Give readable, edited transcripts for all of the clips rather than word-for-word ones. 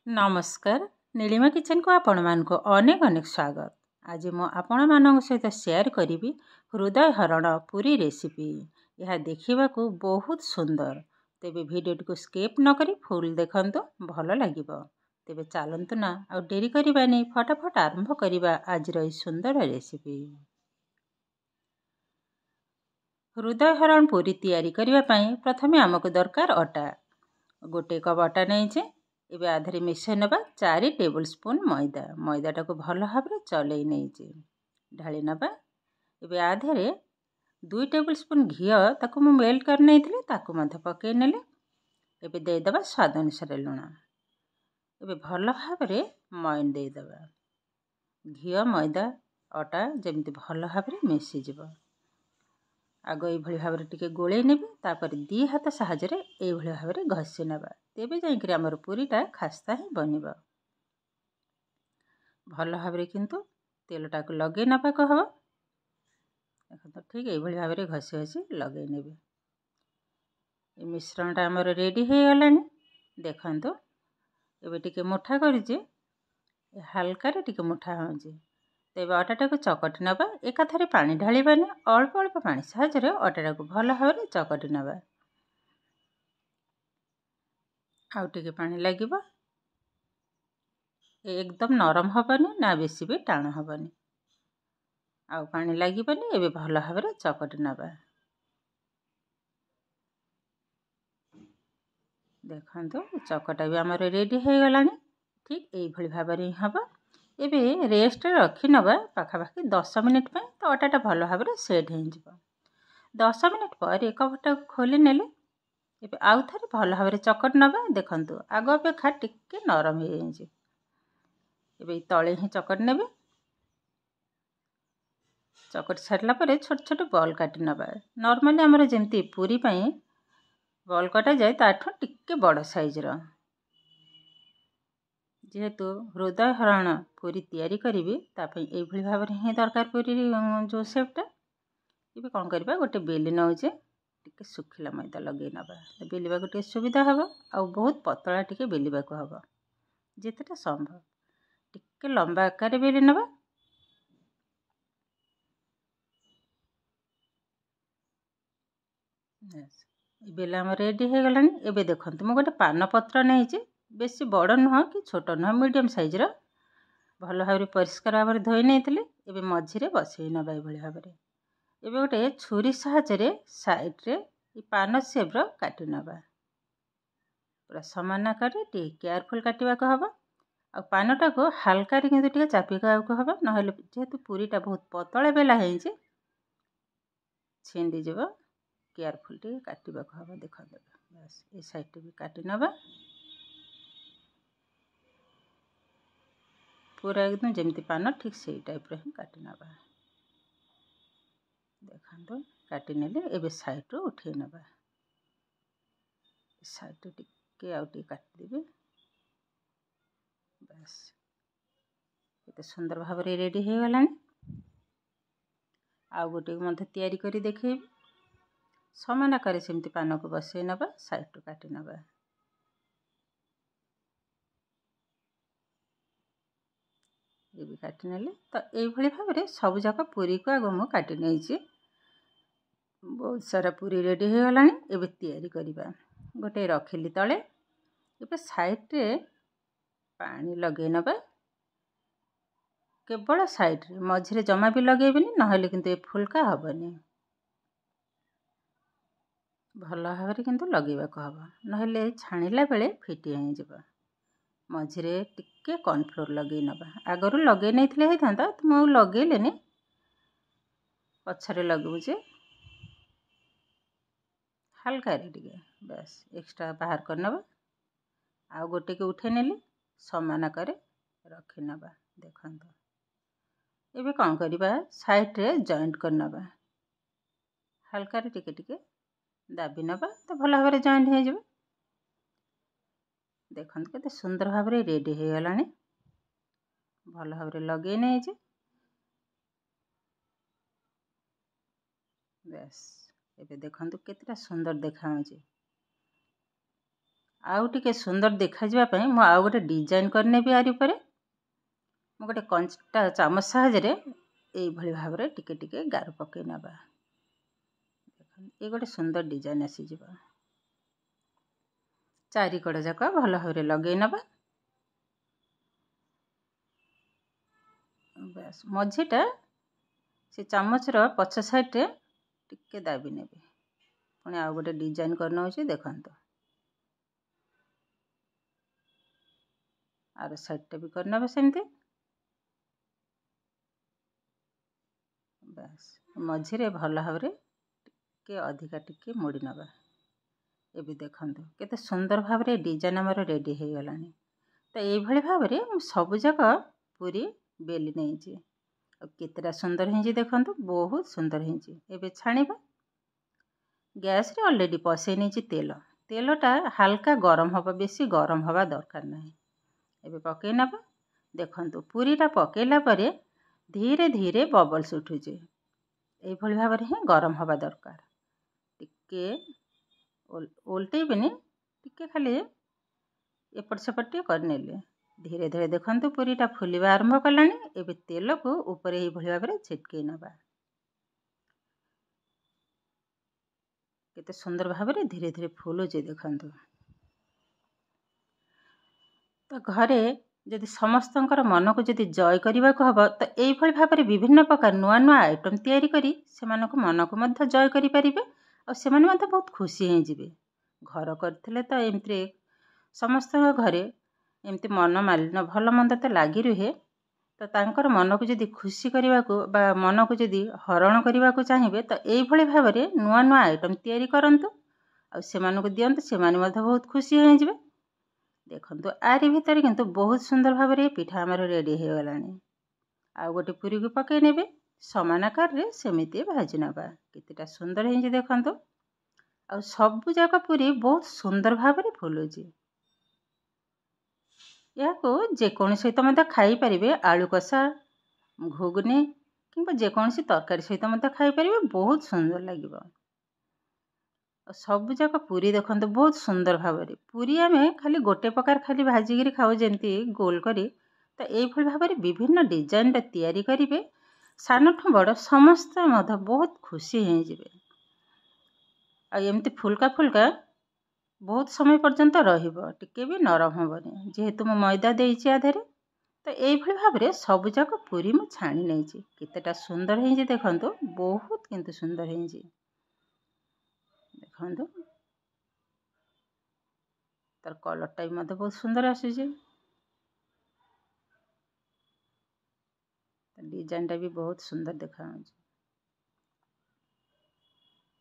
नमस्कार नीलिमा किचन को आपण मानक अनेक अनेक स्वागत। आज मु आपण मानक सहित शेयर करी हृदय हरण पूरी रेसिपी। यह देखा बहुत सुंदर। तेबे वीडियो को स्किप न करी फुल देखंतु भल लागिबो। तेबे चलंतु ना आ डेरी करिबानी फटाफट आरंभ करिबा आज रही सुंदर रेसिपी। हृदय हरण पूरी तैयारी करिबा पई प्रथमे हमको दरकार अटा। गोटे कप अटा नहीं एबे आधे मिसई नबा 4 टेबल स्पून मैदा। मैदाटा को भल भाव चलई नहीं ढाली नबा। एबे आधे 2 टेबल स्पून घी ताकू मु मेल्ट कर नहीं ताकू मध्य पकई नेले। एबे देदबा स्वाद अनुसार लुण। एबे भल भाव मयन देदबा। घी मैदा अटा जमती भल भाव मिसी जिवो। आग ये भाव टिके गोले नेबे तापर 2 हाथ साहाय्य ये भाव घसी नबा। तेबे जाइकरी हमर पूरीटा खास्ता ही बनिबा। भल भाव किंतु तेलटा को लगे नबा को हबो। देखो ठीक ये भाव घसी घसी लगे नेबे। ये मिश्रणटा हमर रेडी हो गलानी। देखंतु एबे टिके मुठा करिजे हल्का रे टिके मुठा होजे। तेबे अटाटा को चकटी नबा। एकाथरे पानी ढालिबानी अल्प अल्प पानी साहाय्य अटाटा को भल भाव चकटी नबा। आउ टिके पानी लागिबो। एकदम नरम हबनी ना बेसी भी टाण हबनी। आउ पानी लागिबानी एबे भल भाव चकटी नबा। देखंतु चकटा भी हमर रेडी हो गलानी। ठीक एई भली भाव रे हबो। एबे रेस्ट रखी नबा पाखापाखि 10 मिनिट पे तो अटाटा भल भाव सेट हो जिवो। 10 मिनिट पर एक कपटा खोली नेले। एबे आउ थरे भल भाव चकट नबा। देखंतु आग अपेक्षा टिके नरम हो जाइए। एबे तले ही चकट नेबे। चकट सारला परे छोट छोट बॉल काटी नबा। नॉर्मली हमर जेमती पूरी पई बॉल काटा जाए ताठो टिके बड़ साइज रो। जेहेतु हृदय हरण पूरी तैयारी करी तापई एई भली भाव ही दरकार पूरी जो शेपटा। एबे कौन करबा गोटे बेली नौजे टिके सुखिला मैदा लगे नबा। बेलिबा गोटे सुविधा हबो आ बहुत पतला टिके बेलिबा को हबो जेतेटा संभव। टिके लंबा आकार बेली नबा। बेला हम रेडी हो गलानी। एबे देखंतु मु गोटे पान पत्र नहीं बेसी बड़ नुह कि छोट नुह मीडियम साइज रो भल भाव परिष्कार भाव धोई नहीं। एबे मझिरे बसई नबा ए भली भाव। एबे गोटे छुरी साहाय्य साइड रे पान शेप रो काटी नबा। पूरा समान आकार केयरफुल काटिबा को हबो। आ पानटा को हल्का रे किंतु टिके चापिका को हबो नहले जेहेतु पूरीटा बहुत पतला बेला हेंजे छिंदी जिवो। केयरफुल टिके काटिबा को हबो। देखंतु बस ए साइड भी काटी नबा। पूरा एकदम जमती पान ठीक से टाइप रे ही काटी नबा। देखंतु काटी नेले। एबे साइड रो उठे नबा। साइड टिके आउ टिके काटी देबे। बस एते सुंदर भाव रेडी हो गलानी। आउ गोटे मध्य तैयारी करी देखेबी। समान आकार सेमती पान को बसई नबा। साइड टू काटी नबा। ये भी काटी नेले तो एई भली भाव सब जाक पूरी को आगो मु काटी नहीं। बहुत सारा पूरी रेडी हो गलानी। एबे तैयारी करिबा। गोटे रखिली तले। एबे साइड रे पानी लगे नबा। केवल साइड रे मझिरे जमा भी लगेबिनी नहले किंतु ए फुलका हबनी। भल भाव किंतु लगेबा को हबो नहले छाणिला बेले फिटी हो जिवो। मझिरे टिके कॉर्नफ्लोर लगे नबा। आगरु लगे नहीं थिले हेथांता त मु लगे लेनी पछरे लगुजे हल्का रे टिके बस एक्स्ट्रा बाहर कर नबा। आ गोटे के उठे नेली समान आकार रखी नबा। देखंतु एबे कौन करिबा साइड रे जॉइंट कर नबा। हल्का रे टिके टिके दाबी नबा तो भल भाव जॉइंट हो जिवो। देखंतु केते सुंदर भाव रेडी हो गलानी। भल भाव लगे नहीं जे बस एबे देखंतु केतेटा सुंदर देखा जे। आउ टिके सुंदर देखा जावा पई मु आउ गोटे डिजाइन करनेबी आरि ऊपर मु गोटे कंचा चामच साहाय्य एई भली भाबरे टिके टिके गार पके नबा। ये गोटे सुंदर डिजाइन आसी जिवो। चारि कड़ जाक भल भाबरे लगे नबा। बस मझीटा से चामच रो पछ साइड रे टिके दाबी नेबे। पुणी आउ गोटे डिजाइन करनौछि देखंतो। आर साइडटा भी करनबे सेमती। बस मझीरे भल भाबरे टिके अधिका टिके मोड़ी नबा। एबे देखंतो केते सुंदर भाबरे डिजाइन हमर रेडी हे गलानी। तो एई भली भाबरे मु सब जाक पूरी बेली नेछि। केतेटा सुंदर हिंजी देखंतो बहुत सुंदर हिंजी। एबे छाणीबा। गैस रे ऑलरेडी पसई नेछि तेल। तेलटा हल्का गरम हबा बेसी गरम हबा दरकार नाही। एबे पके नबा। देखंतो पूरीटा पकेला परे धीरे धीरे बबल्स उठुजे। एई भली भाबरे ही गरम हबा दरकार। टिके उल्टे बेनी टिके खाली एपट सेपट करनेले धीरे धीरे देखंतो पूरीटा फुलिबा आरंभ कलानी। एबे तेल को ऊपर एई भली भाबरे छिटके नबा। केते सुंदर भाबरे धीरे धीरे फुलुजे देखंतो। तो घरे जदि समस्तंकर मन को जदि जय करने को हब तो यही भाव में विभिन्न प्रकार नुआ नुआ आइटम तैयारी करी सेमानक मन को मध्य जय करि परिबे और सेमाने मध्य बहुत खुशी हो जिवे। घर करथिले तो एमती समस्त घरे एमती मन मालिन्य भल मंद तो लगी रुहे। तो तांकर मन को जदि खुशी करने को बा मन को जदि हरण करने को चाहिए तो यही भाव में नुआ नुआ आइटम तैयारी करंतु और सेमानक दियंतु सेमाने मध्य बहुत खुशी हो जिवे। देखंतु आरी भितर किंतु बहुत सुंदर भाव में पिठा आमर रेडी हो गलानी। आउ गोटे पूरी को पकई नेबे समान आकार रे सेमिति भाजी नबा। केतेटा सुंदर हिंजी देखंतु आउ सबु जाक पूरी बहुत सुंदर भाव में फुलुजी। याको जेकोन सहित मध्य खाई परिबे आलू कषा घुगनी किंबा जेकोन तरकारी सहित मध्य खाई परिबे बहुत सुंदर लागिबो। सब जाक पूरी देखंतु बहुत सुंदर भाव में पूरी आमे खाली गोटे प्रकार खाली भाजिकी खाऊ जेमती गोल करी तो यही भाव में विभिन्न डिजाइन तैयारी करेंगे। सान ठू बड़ समस्त मध्य बहुत खुशी हो जिवे। एमती फुल्का फुल्का बहुत समय पर्यंत रहिबो टिके भी नरम हेबनी जेहेतु मु मैदा देइछि आधेरे। तो यही भाव में सब जाक पूरी मु छाणी नेछि। केतेटा सुंदर हिंजी देखंतु बहुत किंतु सुंदर हिंजी देखंतु तार कलरटा भी मध्य बहुत सुंदर आସୁଛି। डिजाइनटा भी बहुत सुंदर देखा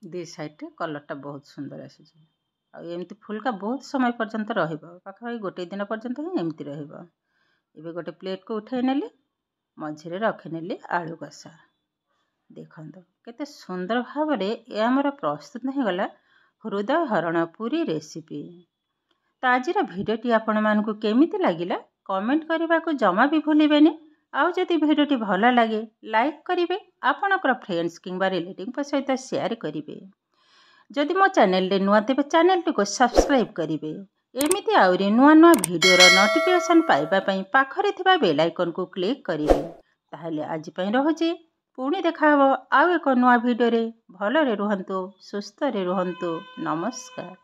दी साइड कलरटा बहुत सुंदर आସୁଛି। और एमती फुल्का बहुत समय पर्यंत रहिबो पाखापाखि गोटे दिन पर्यंत ही एमती रहिबो। एबे गोटे प्लेट को उठाई नेली मझिरे रखी नेली आलू कषा। देखंतु केते सुंदर भाव में ए हमर प्रस्तुत हो गला हृदय हरण पूरी रेसिपी। तो आज भिडियोटी आपण मानकु केमिति लागिला कमेंट करने को जमा भी भूलिबेनी। आउ जदि भिडियोटी भल लगे लाइक करिवे आपणकर फ्रेंड्स किंबा रिलेटिव सहित शेयर करिवे। जदि मो चैनल रे नुआ तेबे चैनल टी को सब्सक्राइब करिवे। एमिति आउरी नुआ नुआ भिडियोर नोटिफिकेशन पाइबा पई पाखरे थिबा बेल आइकन को क्लिक करिवे। ताहले आज पई रहुची पुणी देखा हबो आउ एक नुआ भिडियो रे। भलरे रुहंतु सुस्थ रे रुहंतु। नमस्कार।